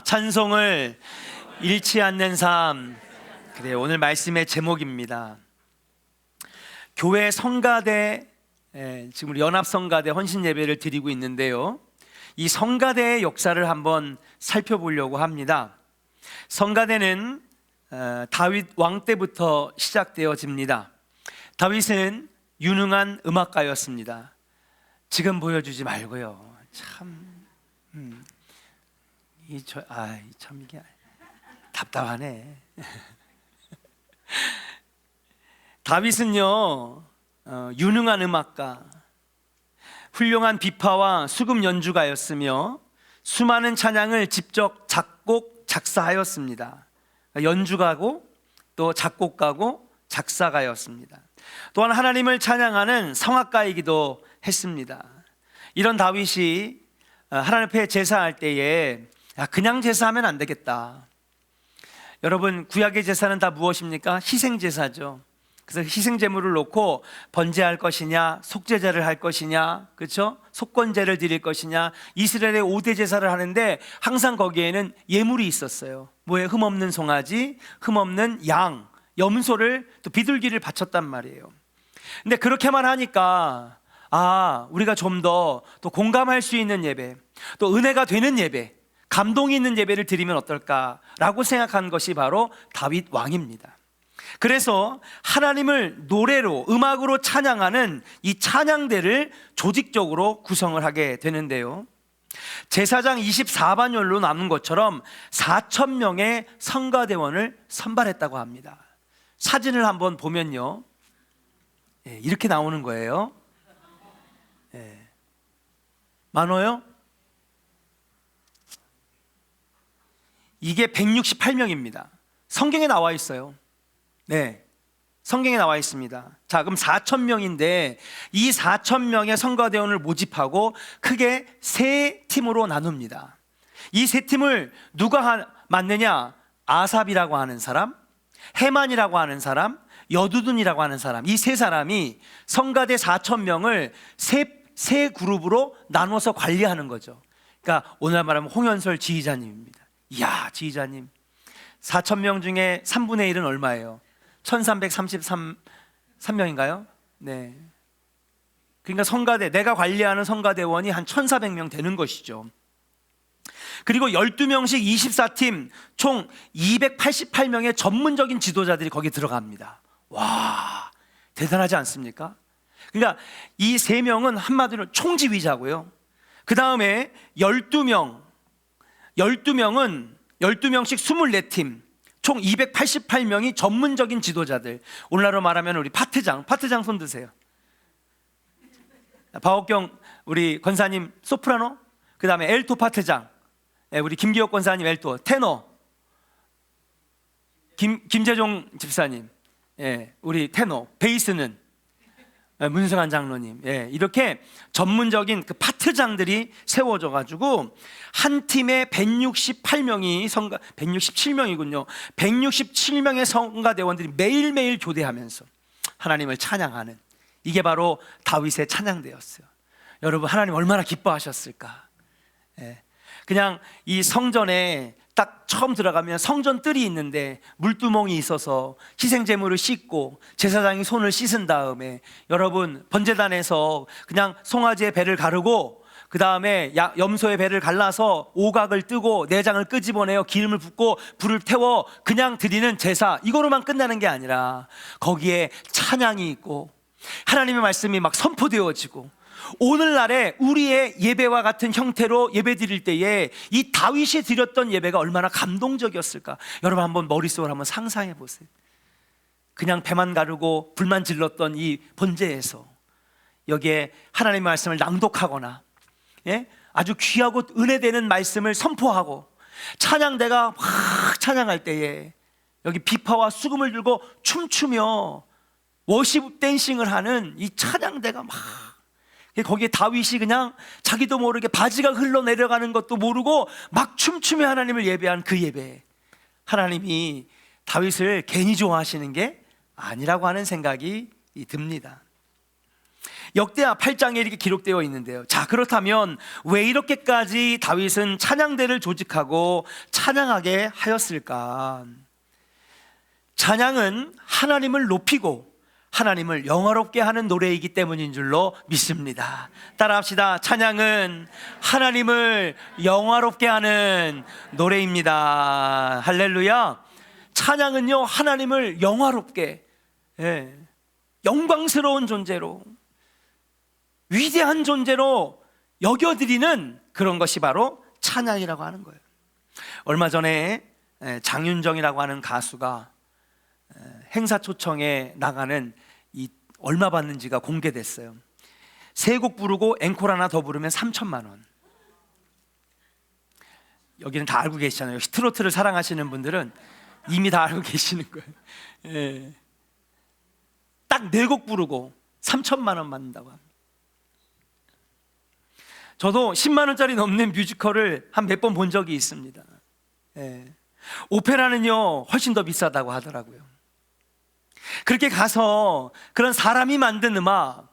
찬송을 잃지 않는 삶. 그래, 오늘 말씀의 제목입니다. 교회 성가대, 지금 우리 연합성가대 헌신 예배를 드리고 있는데요, 이 성가대의 역사를 한번 살펴보려고 합니다. 성가대는 다윗 왕 때부터 시작되어집니다. 다윗은 유능한 음악가였습니다. 지금 보여주지 말고요. 참 이게 답답하네. 다윗은요, 유능한 음악가, 훌륭한 비파와 수금 연주가였으며 수많은 찬양을 직접 작곡, 작사하였습니다. 연주가고 또 작곡가고 작사가였습니다. 또한 하나님을 찬양하는 성악가이기도 했습니다. 이런 다윗이 하나님 앞에 제사할 때에 그냥 제사하면 안 되겠다. 여러분, 구약의 제사는 다 무엇입니까? 희생제사죠. 그래서 희생제물을 놓고 번제할 것이냐, 속죄제를 할 것이냐, 그렇죠? 속건제를 드릴 것이냐, 이스라엘의 5대 제사를 하는데 항상 거기에는 예물이 있었어요. 뭐에 흠없는 송아지, 흠없는 양, 염소를 또 비둘기를 바쳤단 말이에요. 근데 그렇게만 하니까 우리가 좀 더 또 공감할 수 있는 예배, 또 은혜가 되는 예배, 감동이 있는 예배를 드리면 어떨까라고 생각한 것이 바로 다윗 왕입니다. 그래서 하나님을 노래로, 음악으로 찬양하는 이 찬양대를 조직적으로 구성을 하게 되는데요, 제사장 24반열로 남은 것처럼 4,000명의 성가대원을 선발했다고 합니다. 사진을 한번 보면요, 이렇게 나오는 거예요. 많아요? 이게 168명입니다. 성경에 나와 있어요. 성경에 나와 있습니다. 자, 그럼 4,000명인데 이 4,000명의 성가대원을 모집하고 크게 세 팀으로 나눕니다. 이 세 팀을 누가 맡느냐? 아삽이라고 하는 사람, 헤만이라고 하는 사람, 여두둔이라고 하는 사람, 이 세 사람이 성가대 4,000명을 세 그룹으로 나눠서 관리하는 거죠. 그러니까 오늘 말하면 홍현설 지휘자님입니다. 이야, 지휘자님, 4,000명 중에 3분의 1은 얼마예요? 1,333명인가요? 네. 그러니까 성가대, 내가 관리하는 성가대원이 한 1,400명 되는 것이죠. 그리고 12명씩 24팀, 총 288명의 전문적인 지도자들이 거기 들어갑니다. 와, 대단하지 않습니까? 그러니까 이 세 명은 한마디로 총지휘자고요. 그 다음에 12명은 12명씩 24팀, 총 288명이 전문적인 지도자들. 오늘날로 말하면 우리 파트장 손 드세요. 박옥경 우리 권사님 소프라노, 그 다음에 엘토 파트장, 우리 김기혁 권사님 엘토, 테너, 김재종 집사님, 우리 테너, 베이스는 문승환 장로님. 이렇게 전문적인 그 파트장들이 세워져 가지고 한 팀에 167명이군요. 167명의 성가대원들이 매일매일 교대하면서 하나님을 찬양하는, 이게 바로 다윗의 찬양대였어요. 여러분, 하나님 얼마나 기뻐하셨을까. 그냥 이 성전에 딱 처음 들어가면 성전 뜰이 있는데 물두멍이 있어서 희생제물을 씻고 제사장이 손을 씻은 다음에, 여러분, 번제단에서 그냥 송아지의 배를 가르고 그 다음에 염소의 배를 갈라서 오각을 뜨고 내장을 끄집어내어 기름을 붓고 불을 태워 그냥 드리는 제사, 이거로만 끝나는 게 아니라 거기에 찬양이 있고 하나님의 말씀이 막 선포되어지고, 오늘날에 우리의 예배와 같은 형태로 예배 드릴 때에 이 다윗이 드렸던 예배가 얼마나 감동적이었을까. 여러분, 한번 머릿속으로 한번 상상해 보세요. 그냥 배만 가르고 불만 질렀던 이 번제에서 여기에 하나님의 말씀을 낭독하거나, 아주 귀하고 은혜되는 말씀을 선포하고 찬양대가 확 찬양할 때에 여기 비파와 수금을 들고 춤추며 워십 댄싱을 하는 이 찬양대가 막, 거기에 다윗이 그냥 자기도 모르게 바지가 흘러내려가는 것도 모르고 막 춤추며 하나님을 예배한 그 예배, 하나님이 다윗을 괜히 좋아하시는 게 아니라고 하는 생각이 듭니다. 역대하 8장에 이렇게 기록되어 있는데요. 자, 그렇다면 왜 이렇게까지 다윗은 찬양대를 조직하고 찬양하게 하였을까? 찬양은 하나님을 높이고 하나님을 영화롭게 하는 노래이기 때문인 줄로 믿습니다. 따라합시다. 찬양은 하나님을 영화롭게 하는 노래입니다. 할렐루야. 찬양은요, 하나님을 영화롭게, 영광스러운 존재로, 위대한 존재로 여겨드리는 그런 것이 바로 찬양이라고 하는 거예요. 얼마 전에 장윤정이라고 하는 가수가 행사 초청에 나가는 이 얼마 받는지가 공개됐어요. 세 곡 부르고 앵콜 하나 더 부르면 3천만 원. 여기는 다 알고 계시잖아요. 역시 트로트를 사랑하시는 분들은 이미 다 알고 계시는 거예요. 딱 4곡 부르고 3천만 원 받는다고 합니다. 저도 10만 원짜리 넘는 뮤지컬을 한 몇 번 본 적이 있습니다. 오페라는요 훨씬 더 비싸다고 하더라고요. 그렇게 가서 그런 사람이 만든 음악,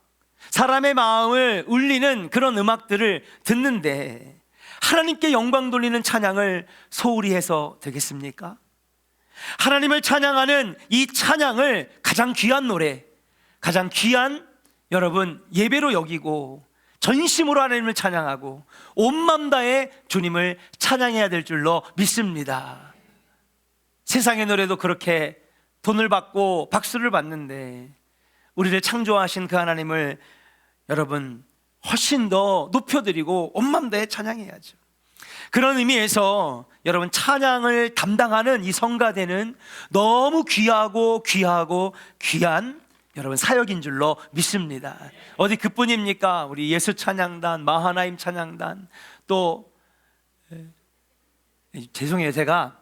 사람의 마음을 울리는 그런 음악들을 듣는데 하나님께 영광 돌리는 찬양을 소홀히 해서 되겠습니까? 하나님을 찬양하는 이 찬양을 가장 귀한 노래, 가장 귀한 여러분 예배로 여기고 전심으로 하나님을 찬양하고 온 마음 다해 주님을 찬양해야 될 줄로 믿습니다. 세상의 노래도 그렇게 돈을 받고 박수를 받는데 우리를 창조하신 그 하나님을 여러분 훨씬 더 높여드리고 온 마음 다해 찬양해야죠. 그런 의미에서 여러분 찬양을 담당하는 이 성가대는 너무 귀하고 귀한 여러분 사역인 줄로 믿습니다. 어디 그뿐입니까? 우리 예수 찬양단, 마하나임 찬양단, 또 죄송해요, 제가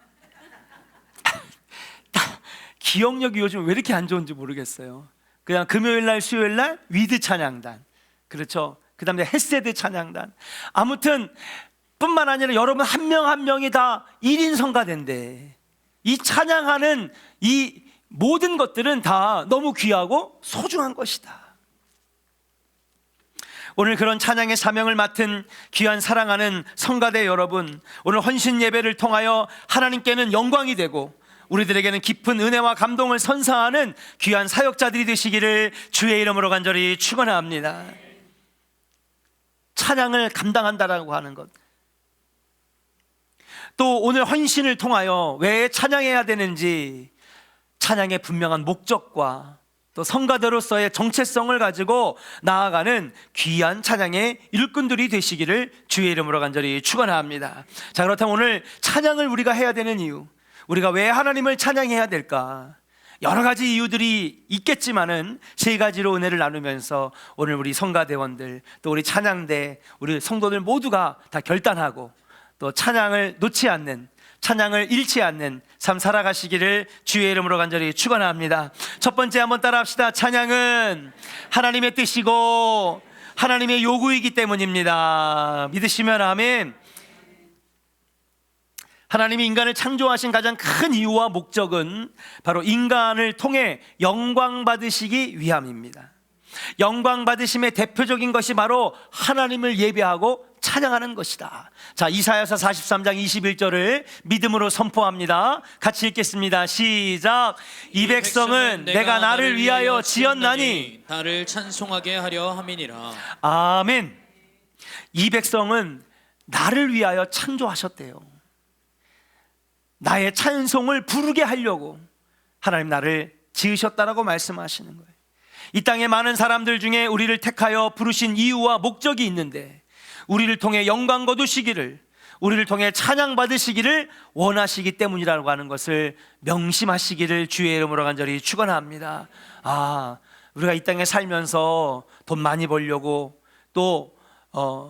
기억력이 요즘 왜 이렇게 안 좋은지 모르겠어요. 그냥 금요일날 수요일날 위드 찬양단, 그렇죠. 그 다음에 헬세드 찬양단, 아무튼 뿐만 아니라 여러분 한 명 한 명이 다 1인 성가대인데 이 찬양하는 이 모든 것들은 다 너무 귀하고 소중한 것이다. 오늘 그런 찬양의 사명을 맡은 귀한 사랑하는 성가대 여러분, 오늘 헌신 예배를 통하여 하나님께는 영광이 되고 우리들에게는 깊은 은혜와 감동을 선사하는 귀한 사역자들이 되시기를 주의 이름으로 간절히 축원합니다. 찬양을 감당한다라고 하는 것, 또 오늘 헌신을 통하여 왜 찬양해야 되는지 찬양의 분명한 목적과 또 성가대로서의 정체성을 가지고 나아가는 귀한 찬양의 일꾼들이 되시기를 주의 이름으로 간절히 축원합니다. 자, 그렇다면 오늘 찬양을 우리가 해야 되는 이유, 우리가 왜 하나님을 찬양해야 될까? 여러 가지 이유들이 있겠지만은 3가지로 은혜를 나누면서 오늘 우리 성가대원들, 또 우리 찬양대, 우리 성도들 모두가 다 결단하고 또 찬양을 놓지 않는, 찬양을 잃지 않는 삶 살아가시기를 주의 이름으로 간절히 축원합니다. 첫 번째 한번 따라합시다. 찬양은 하나님의 뜻이고 하나님의 요구이기 때문입니다. 믿으시면 아멘. 하나님이 인간을 창조하신 가장 큰 이유와 목적은 바로 인간을 통해 영광 받으시기 위함입니다. 영광 받으심의 대표적인 것이 바로 하나님을 예배하고 찬양하는 것이다. 자, 이사야서 43장 21절을 믿음으로 선포합니다. 같이 읽겠습니다. 시작. 이 백성은 내가 나를 위하여 지었나니 나를 찬송하게 하려 함이니라. 아멘. 이 백성은 나를 위하여 창조하셨대요. 나의 찬송을 부르게 하려고 하나님 나를 지으셨다라고 말씀하시는 거예요. 이 땅에 많은 사람들 중에 우리를 택하여 부르신 이유와 목적이 있는데 우리를 통해 영광 거두시기를, 우리를 통해 찬양 받으시기를 원하시기 때문이라고 하는 것을 명심하시기를 주의 이름으로 간절히 축원합니다. 우리가 이 땅에 살면서 돈 많이 벌려고 또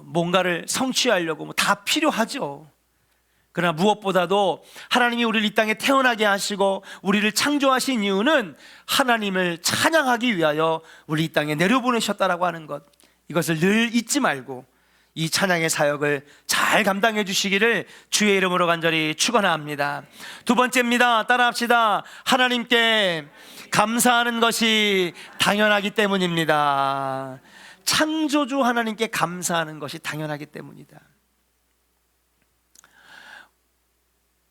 뭔가를 성취하려고 다 필요하죠. 그러나 무엇보다도 하나님이 우리를 이 땅에 태어나게 하시고 우리를 창조하신 이유는 하나님을 찬양하기 위하여 우리 이 땅에 내려보내셨다라고 하는 것, 이것을 늘 잊지 말고 이 찬양의 사역을 잘 감당해 주시기를 주의 이름으로 간절히 축원합니다. 두 번째입니다. 따라합시다. 하나님께 감사하는 것이 당연하기 때문입니다. 창조주 하나님께 감사하는 것이 당연하기 때문이다.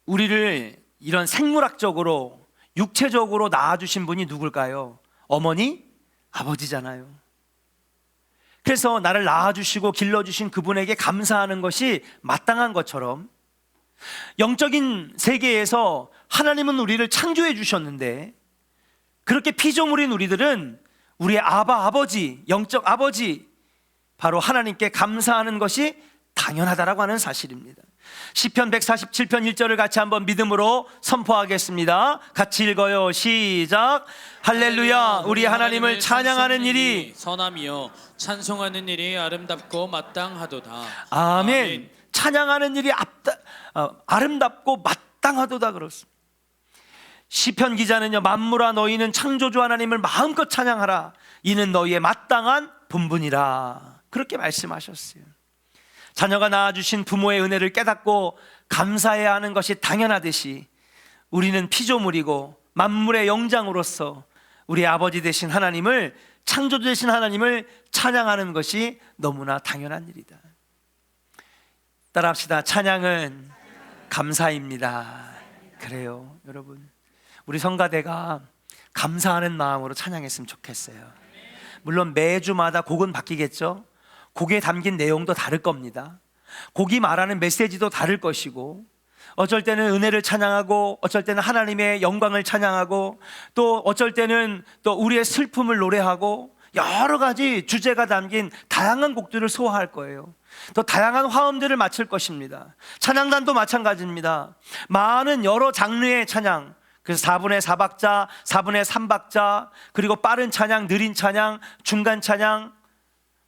우리를 이런 생물학적으로 육체적으로 낳아주신 분이 누굴까요? 어머니, 아버지잖아요. 그래서 나를 낳아주시고 길러주신 그분에게 감사하는 것이 마땅한 것처럼 영적인 세계에서 하나님은 우리를 창조해 주셨는데 그렇게 피조물인 우리들은 우리의 아버지, 영적 아버지 바로 하나님께 감사하는 것이 당연하다라고 하는 사실입니다. 시편 147편 1절을 같이 한번 믿음으로 선포하겠습니다. 같이 읽어요. 시작. 할렐루야. 우리 하나님을 찬양하는 일이 선함이요 찬송하는 일이 아름답고 마땅하도다. 아멘. 찬양하는 일이 아름답고 마땅하도다 그렇습니다. 시편 기자는요, 만물아 너희는 창조주 하나님을 마음껏 찬양하라. 이는 너희의 마땅한 본분이라. 그렇게 말씀하셨어요. 자녀가 낳아주신 부모의 은혜를 깨닫고 감사해야 하는 것이 당연하듯이 우리는 피조물이고 만물의 영장으로서 우리 아버지 되신 하나님을, 창조주 되신 하나님을 찬양하는 것이 너무나 당연한 일이다. 따라합시다. 찬양은 감사입니다. 그래요, 여러분. 우리 성가대가 감사하는 마음으로 찬양했으면 좋겠어요. 물론 매주마다 곡은 바뀌겠죠. 곡에 담긴 내용도 다를 겁니다. 곡이 말하는 메시지도 다를 것이고, 어쩔 때는 은혜를 찬양하고, 어쩔 때는 하나님의 영광을 찬양하고, 또 어쩔 때는 또 우리의 슬픔을 노래하고, 여러 가지 주제가 담긴 다양한 곡들을 소화할 거예요. 또 다양한 화음들을 맞출 것입니다. 찬양단도 마찬가지입니다. 많은 여러 장르의 찬양, 그래서 4분의 4박자, 4분의 3박자, 그리고 빠른 찬양, 느린 찬양, 중간 찬양,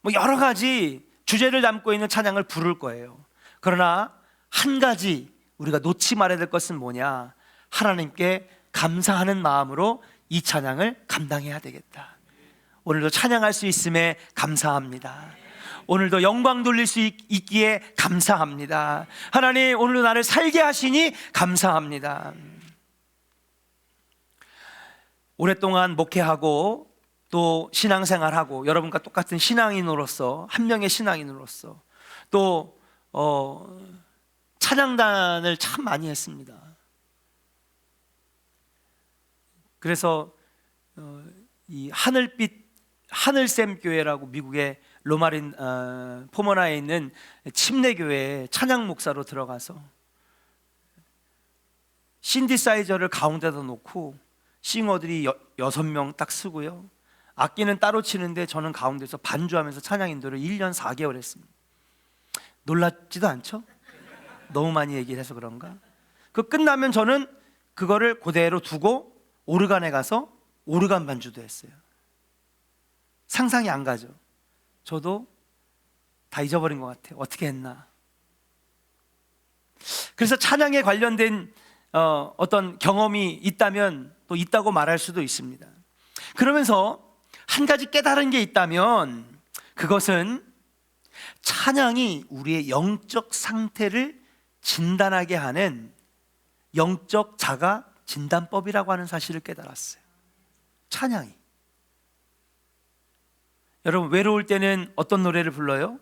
뭐 여러 가지 주제를 담고 있는 찬양을 부를 거예요. 그러나 한 가지 우리가 놓지 말아야 될 것은 뭐냐? 하나님께 감사하는 마음으로 이 찬양을 감당해야 되겠다. 오늘도 찬양할 수 있음에 감사합니다. 오늘도 영광 돌릴 수 있기에 감사합니다. 하나님, 오늘도 나를 살게 하시니 감사합니다. 오랫동안 목회하고 또 신앙생활하고 여러분과 똑같은 신앙인으로서, 한 명의 신앙인으로서 또 찬양단을 참 많이 했습니다. 그래서 이 하늘샘 교회라고 미국의 로마린 포모나에 있는 침례교회에 찬양 목사로 들어가서 신디사이저를 가운데다 놓고 싱어들이 6명 딱 쓰고요, 악기는 따로 치는데 저는 가운데서 반주하면서 찬양 인도를 1년 4개월 했습니다. 놀랍지도 않죠? 너무 많이 얘기를 해서 그런가? 그 끝나면 저는 그거를 그대로 두고 오르간에 가서 오르간 반주도 했어요. 상상이 안 가죠? 저도 다 잊어버린 것 같아요. 어떻게 했나? 그래서 찬양에 관련된 어떤 경험이 있다면 또 있다고 말할 수도 있습니다. 그러면서 한 가지 깨달은 게 있다면 그것은 찬양이 우리의 영적 상태를 진단하게 하는 영적 자가 진단법이라고 하는 사실을 깨달았어요. 찬양이. 여러분, 외로울 때는 어떤 노래를 불러요?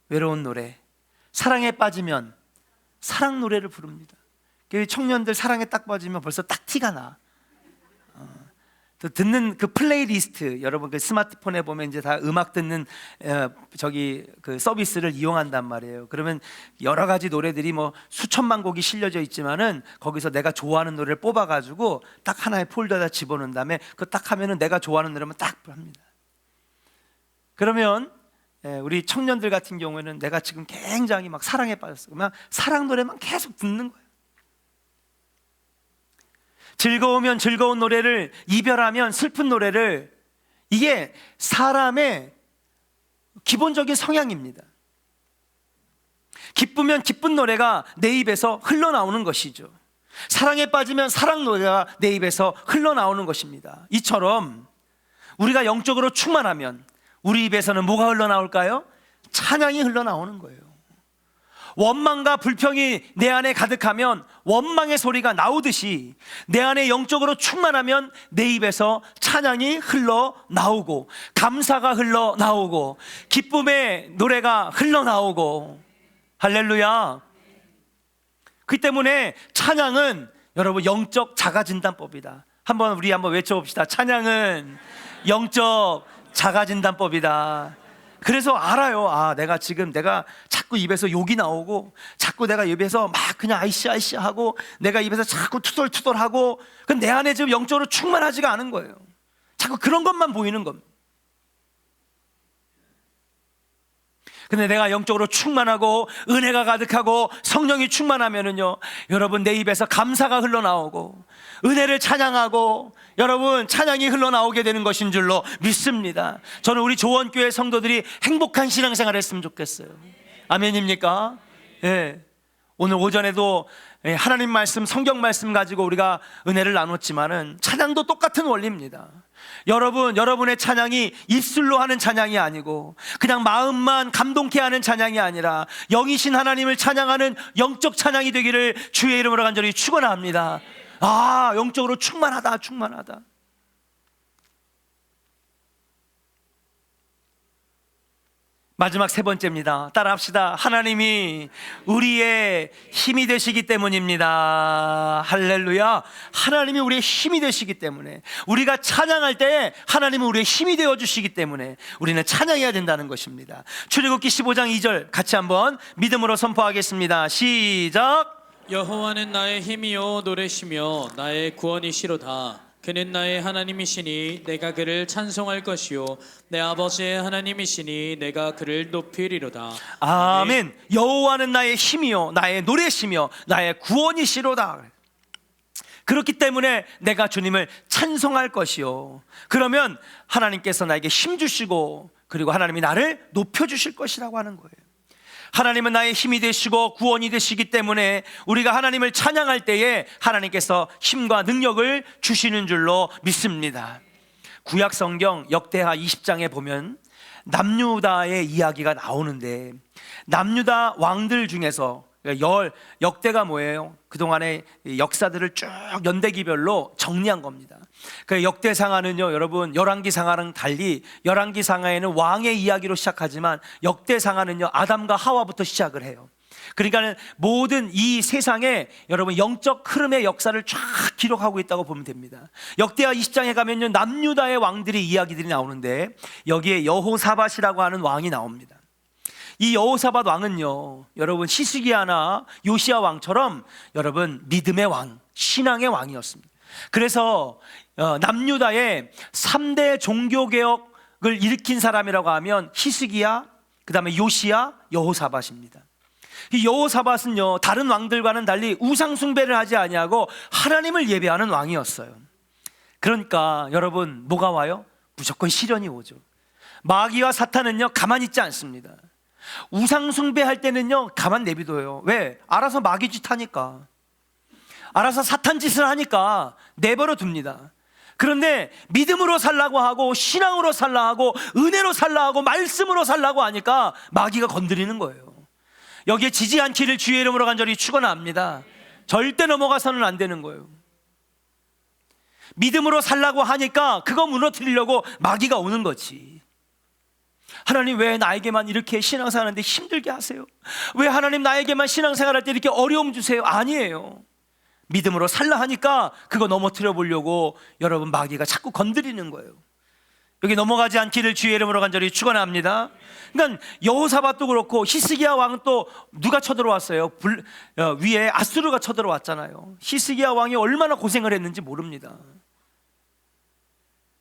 외로운 노래. 사랑에 빠지면 사랑 노래를 부릅니다. 청년들 사랑에 딱 빠지면 벌써 딱 티가 나. 또 듣는 그 플레이리스트, 여러분 그 스마트폰에 보면 이제 다 음악 듣는 그 서비스를 이용한단 말이에요. 그러면 여러 가지 노래들이 뭐 수천만 곡이 실려져 있지만은 거기서 내가 좋아하는 노래를 뽑아가지고 딱 하나의 폴더에다 집어넣은 다음에 그거 딱 하면은 내가 좋아하는 노래만 딱 합니다. 그러면 우리 청년들 같은 경우에는 내가 지금 굉장히 막 사랑에 빠졌어. 그러면 사랑 노래만 계속 듣는 거예요. 즐거우면 즐거운 노래를, 이별하면 슬픈 노래를, 이게 사람의 기본적인 성향입니다. 기쁘면 기쁜 노래가 내 입에서 흘러나오는 것이죠. 사랑에 빠지면 사랑 노래가 내 입에서 흘러나오는 것입니다. 이처럼 우리가 영적으로 충만하면 우리 입에서는 뭐가 흘러나올까요? 찬양이 흘러나오는 거예요. 원망과 불평이 내 안에 가득하면 원망의 소리가 나오듯이 내 안에 영적으로 충만하면 내 입에서 찬양이 흘러나오고 감사가 흘러나오고 기쁨의 노래가 흘러나오고 할렐루야. 그 때문에 찬양은 여러분 영적 자가진단법이다. 우리 한번 외쳐봅시다. 찬양은 영적 자가진단법이다. 그래서 알아요. 내가 자꾸 입에서 욕이 나오고 자꾸 내가 입에서 막 그냥 아이씨 하고 내가 입에서 자꾸 투덜투덜하고 내 안에 지금 영적으로 충만하지가 않은 거예요. 자꾸 그런 것만 보이는 겁니다. 근데 내가 영적으로 충만하고 은혜가 가득하고 성령이 충만하면은요, 여러분 내 입에서 감사가 흘러나오고 은혜를 찬양하고 여러분 찬양이 흘러나오게 되는 것인 줄로 믿습니다. 저는 우리 조원교회 성도들이 행복한 신앙생활을 했으면 좋겠어요. 아멘입니까? 예. 오늘 오전에도 하나님 말씀, 성경 말씀 가지고 우리가 은혜를 나눴지만은 찬양도 똑같은 원리입니다. 여러분의 찬양이 입술로 하는 찬양이 아니고 그냥 마음만 감동케 하는 찬양이 아니라 영이신 하나님을 찬양하는 영적 찬양이 되기를 주의 이름으로 간절히 축원합니다. 영적으로 충만하다. 마지막 세 번째입니다. 따라합시다. 하나님이 우리의 힘이 되시기 때문입니다. 할렐루야. 하나님이 우리의 힘이 되시기 때문에, 우리가 찬양할 때 하나님은 우리의 힘이 되어주시기 때문에 우리는 찬양해야 된다는 것입니다. 출애굽기 15장 2절 같이 한번 믿음으로 선포하겠습니다. 시작. 여호와는 나의 힘이요 노래시며 나의 구원이시로다. 그는 나의 하나님이시니 내가 그를 찬송할 것이요 내 아버지의 하나님이시니 내가 그를 높이리로다. 아멘. 여호와는 나의 힘이요 나의 노래시며 나의 구원이시로다. 그렇기 때문에 내가 주님을 찬송할 것이요, 그러면 하나님께서 나에게 힘 주시고 그리고 하나님이 나를 높여주실 것이라고 하는 거예요. 하나님은 나의 힘이 되시고 구원이 되시기 때문에 우리가 하나님을 찬양할 때에 하나님께서 힘과 능력을 주시는 줄로 믿습니다. 구약 성경 역대하 20장에 보면 남유다의 이야기가 나오는데, 남유다 왕들 중에서 역대가 뭐예요? 그동안의 역사들을 쭉 연대기별로 정리한 겁니다. 그 역대상하는요, 여러분 열왕기상하랑 달리 열왕기상하에는 왕의 이야기로 시작하지만 역대상하는요 아담과 하와부터 시작을 해요. 그러니까 모든 이 세상에 여러분 영적 흐름의 역사를 쫙 기록하고 있다고 보면 됩니다. 역대하 20장에 가면요 남유다의 왕들의 이야기들이 나오는데 여기에 여호사밧이라고 하는 왕이 나옵니다. 이 여호사밧 왕은요, 여러분 히스기야나 요시야 왕처럼 여러분 믿음의 왕, 신앙의 왕이었습니다. 그래서 남유다의 3대 종교개혁을 일으킨 사람이라고 하면 히스기야, 그 다음에 요시야, 여호사밧입니다. 이 여호사밧은요 다른 왕들과는 달리 우상 숭배를 하지 아니하고 하나님을 예배하는 왕이었어요. 그러니까 여러분 뭐가 와요? 무조건 시련이 오죠. 마귀와 사탄은요 가만히 있지 않습니다. 우상 숭배할 때는요 가만 내비둬요. 왜? 알아서 마귀 짓 하니까, 알아서 사탄 짓을 하니까 내버려 둡니다. 그런데 믿음으로 살라고 하고 신앙으로 살라 하고 은혜로 살라 하고 말씀으로 살라고 하니까 마귀가 건드리는 거예요. 여기에 지지 않기를 주의 이름으로 간절히 축원합니다. 절대 넘어가서는 안 되는 거예요. 믿음으로 살라고 하니까 그거 무너뜨리려고 마귀가 오는 거지. 하나님 왜 나에게만 이렇게 신앙생활하는데 힘들게 하세요? 왜 하나님 나에게만 신앙생활할 때 이렇게 어려움 주세요? 아니에요. 믿음으로 살라 하니까 그거 넘어뜨려 보려고 여러분 마귀가 자꾸 건드리는 거예요. 여기 넘어가지 않기를 주의 이름으로 간절히 축원합니다. 그러니까 여호사밧도 그렇고 히스기야 왕은 또 누가 쳐들어왔어요? 위에 아수르가 쳐들어왔잖아요. 히스기야 왕이 얼마나 고생을 했는지 모릅니다.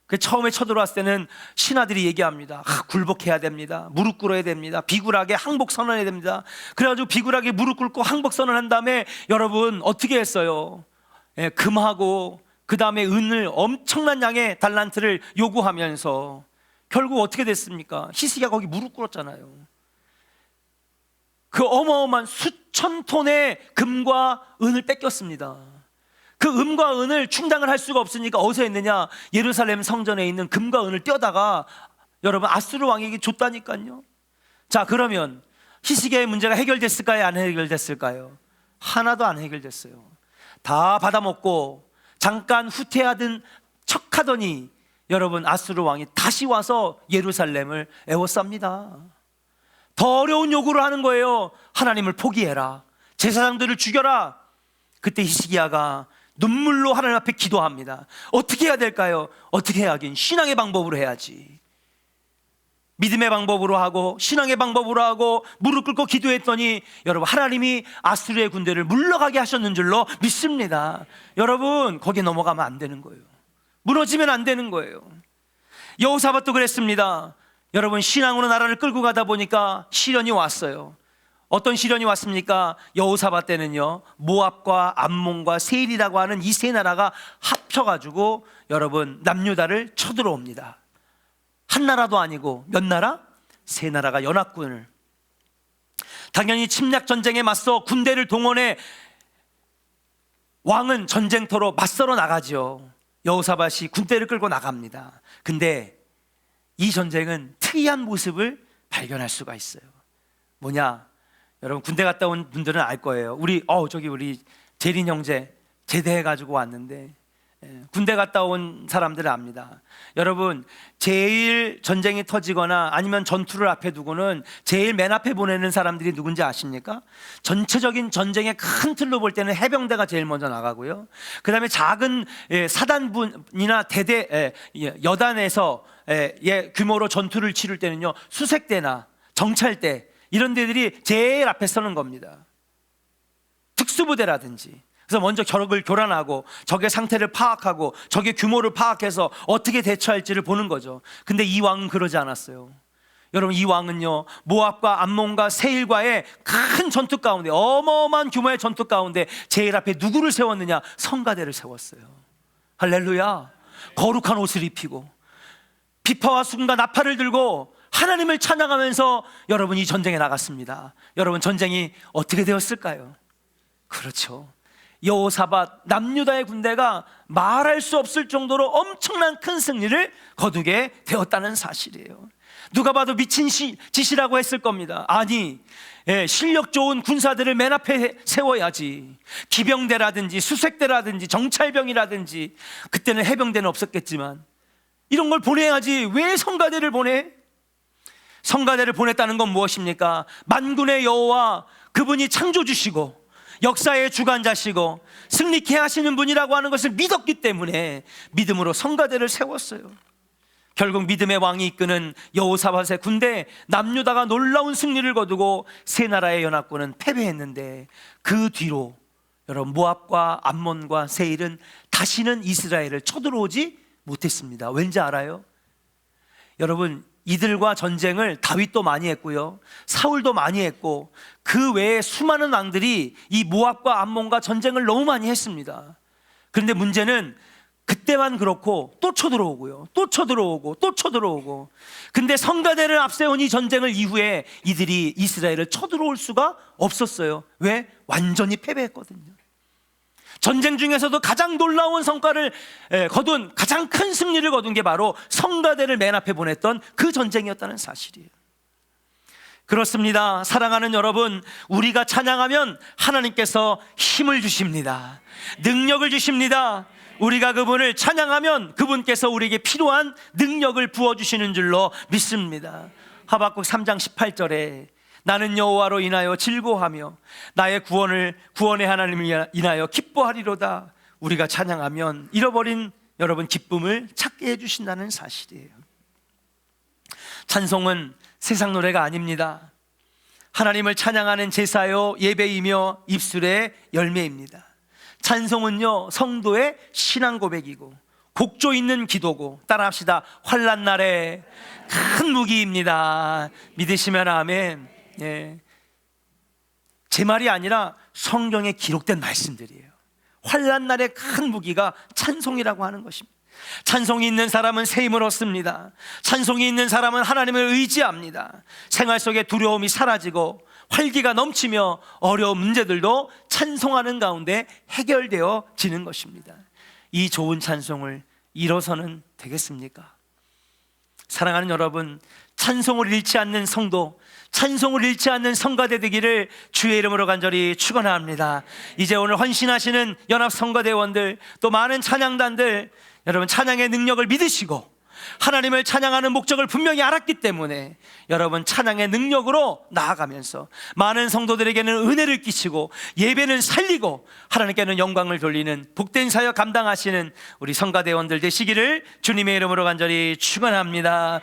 그 처음에 쳐들어왔을 때는 신하들이 얘기합니다. 굴복해야 됩니다. 무릎 꿇어야 됩니다. 비굴하게 항복 선언해야 됩니다. 그래가지고 비굴하게 무릎 꿇고 항복 선언한 다음에 여러분 어떻게 했어요? 금하고 그 다음에 은을 엄청난 양의 달란트를 요구하면서 결국 어떻게 됐습니까? 히스기야 거기 무릎 꿇었잖아요. 그 어마어마한 수천 톤의 금과 은을 뺏겼습니다. 그 금과 은을 충당을 할 수가 없으니까 어디서 했느냐? 예루살렘 성전에 있는 금과 은을 떼어다가 여러분 아수르 왕에게 줬다니까요. 자, 그러면 히스기야의 문제가 해결됐을까요? 안 해결됐을까요? 하나도 안 해결됐어요. 다 받아먹고 잠깐 후퇴하던 척하더니 여러분, 아수르 왕이 다시 와서 예루살렘을 에워쌉니다. 더 어려운 요구를 하는 거예요. 하나님을 포기해라, 제사장들을 죽여라. 그때 히스기야가 눈물로 하나님 앞에 기도합니다. 어떻게 해야 될까요? 어떻게 해야 하긴, 신앙의 방법으로 해야지. 믿음의 방법으로 하고 신앙의 방법으로 하고 무릎 꿇고 기도했더니 여러분, 하나님이 아수르의 군대를 물러가게 하셨는 줄로 믿습니다. 여러분, 거기에 넘어가면 안 되는 거예요. 무너지면 안 되는 거예요. 여호사밧도 그랬습니다. 여러분, 신앙으로 나라를 끌고 가다 보니까 시련이 왔어요. 어떤 시련이 왔습니까? 여호사밧 때는요, 모압과 암몬과 세일이라고 하는 이 세 나라가 합쳐가지고 여러분, 남유다를 쳐들어옵니다. 한 나라도 아니고 몇 나라? 세 나라가 연합군을. 당연히 침략 전쟁에 맞서 군대를 동원해 왕은 전쟁터로 맞서러 나가죠. 여호사밧이 군대를 끌고 나갑니다. 근데 이 전쟁은 특이한 모습을 발견할 수가 있어요. 뭐냐? 여러분, 군대 갔다 온 분들은 알 거예요. 우리 재린 형제 제대해 가지고 왔는데, 군대 갔다 온 사람들은 압니다. 여러분, 제일 전쟁이 터지거나 아니면 전투를 앞에 두고는 제일 맨 앞에 보내는 사람들이 누군지 아십니까? 전체적인 전쟁의 큰 틀로 볼 때는 해병대가 제일 먼저 나가고요, 그 다음에 작은 사단분이나 대대 여단에서 규모로 전투를 치를 때는요, 수색대나 정찰대, 이런 데들이 제일 앞에 서는 겁니다. 특수부대라든지. 그래서 먼저 격을 교란하고 적의 상태를 파악하고 적의 규모를 파악해서 어떻게 대처할지를 보는 거죠. 근데 이 왕은 그러지 않았어요. 여러분, 이 왕은요, 모압과 암몬과 세일과의 큰 전투 가운데, 어마어마한 규모의 전투 가운데 제일 앞에 누구를 세웠느냐? 성가대를 세웠어요. 할렐루야. 거룩한 옷을 입히고 비파와 수금과 나팔을 들고 하나님을 찬양하면서 여러분, 이 전쟁에 나갔습니다. 여러분, 전쟁이 어떻게 되었을까요? 그렇죠, 여호사밧 남유다의 군대가 말할 수 없을 정도로 엄청난 큰 승리를 거두게 되었다는 사실이에요. 누가 봐도 미친 짓이라고 했을 겁니다. 아니, 실력 좋은 군사들을 맨 앞에 세워야지. 기병대라든지 수색대라든지 정찰병이라든지, 그때는 해병대는 없었겠지만 이런 걸 보내야지. 왜 성가대를 보내? 성가대를 보냈다는 건 무엇입니까? 만군의 여호와, 그분이 창조주시고 역사의 주관자시고 승리케 하시는 분이라고 하는 것을 믿었기 때문에 믿음으로 성가대를 세웠어요. 결국 믿음의 왕이 이끄는 여호사밧의 군대 남유다가 놀라운 승리를 거두고 세 나라의 연합군은 패배했는데, 그 뒤로 여러분, 모압과 암몬과 세일은 다시는 이스라엘을 쳐들어오지 못했습니다. 왠지 알아요? 여러분, 이들과 전쟁을 다윗도 많이 했고요, 사울도 많이 했고, 그 외에 수많은 왕들이 이 모압과 암몬과 전쟁을 너무 많이 했습니다. 그런데 문제는 그때만 그렇고 또 쳐들어오고요, 또 쳐들어오고 또 쳐들어오고. 근데 성가대를 앞세운 이 전쟁을 이후에 이들이 이스라엘을 쳐들어올 수가 없었어요. 왜? 완전히 패배했거든요. 전쟁 중에서도 가장 놀라운 성과를 거둔, 가장 큰 승리를 거둔 게 바로 성가대를 맨 앞에 보냈던 그 전쟁이었다는 사실이에요. 그렇습니다. 사랑하는 여러분, 우리가 찬양하면 하나님께서 힘을 주십니다. 능력을 주십니다. 우리가 그분을 찬양하면 그분께서 우리에게 필요한 능력을 부어주시는 줄로 믿습니다. 하박국 3장 18절에 나는 여호와로 인하여 즐거워하며 나의 구원의 하나님을 인하여 기뻐하리로다. 우리가 찬양하면 잃어버린 여러분 기쁨을 찾게 해주신다는 사실이에요. 찬송은 세상 노래가 아닙니다. 하나님을 찬양하는 제사요 예배이며 입술의 열매입니다. 찬송은요, 성도의 신앙 고백이고 곡조 있는 기도고, 따라합시다. 환난 날에 큰 무기입니다. 믿으시면 아멘. 제 말이 아니라 성경에 기록된 말씀들이에요. 환난 날의 큰 무기가 찬송이라고 하는 것입니다. 찬송이 있는 사람은 새 힘을 얻습니다. 찬송이 있는 사람은 하나님을 의지합니다. 생활 속에 두려움이 사라지고 활기가 넘치며 어려운 문제들도 찬송하는 가운데 해결되어지는 것입니다. 이 좋은 찬송을 잃어서는 되겠습니까? 사랑하는 여러분, 찬송을 잃지 않는 성도, 찬송을 잃지 않는 성가대 되기를 주의 이름으로 간절히 축원합니다. 이제 오늘 헌신하시는 연합 성가대원들, 또 많은 찬양단들, 여러분 찬양의 능력을 믿으시고 하나님을 찬양하는 목적을 분명히 알았기 때문에 여러분 찬양의 능력으로 나아가면서 많은 성도들에게는 은혜를 끼치고 예배는 살리고 하나님께는 영광을 돌리는 복된 사역 감당하시는 우리 성가대원들 되시기를 주님의 이름으로 간절히 축원합니다.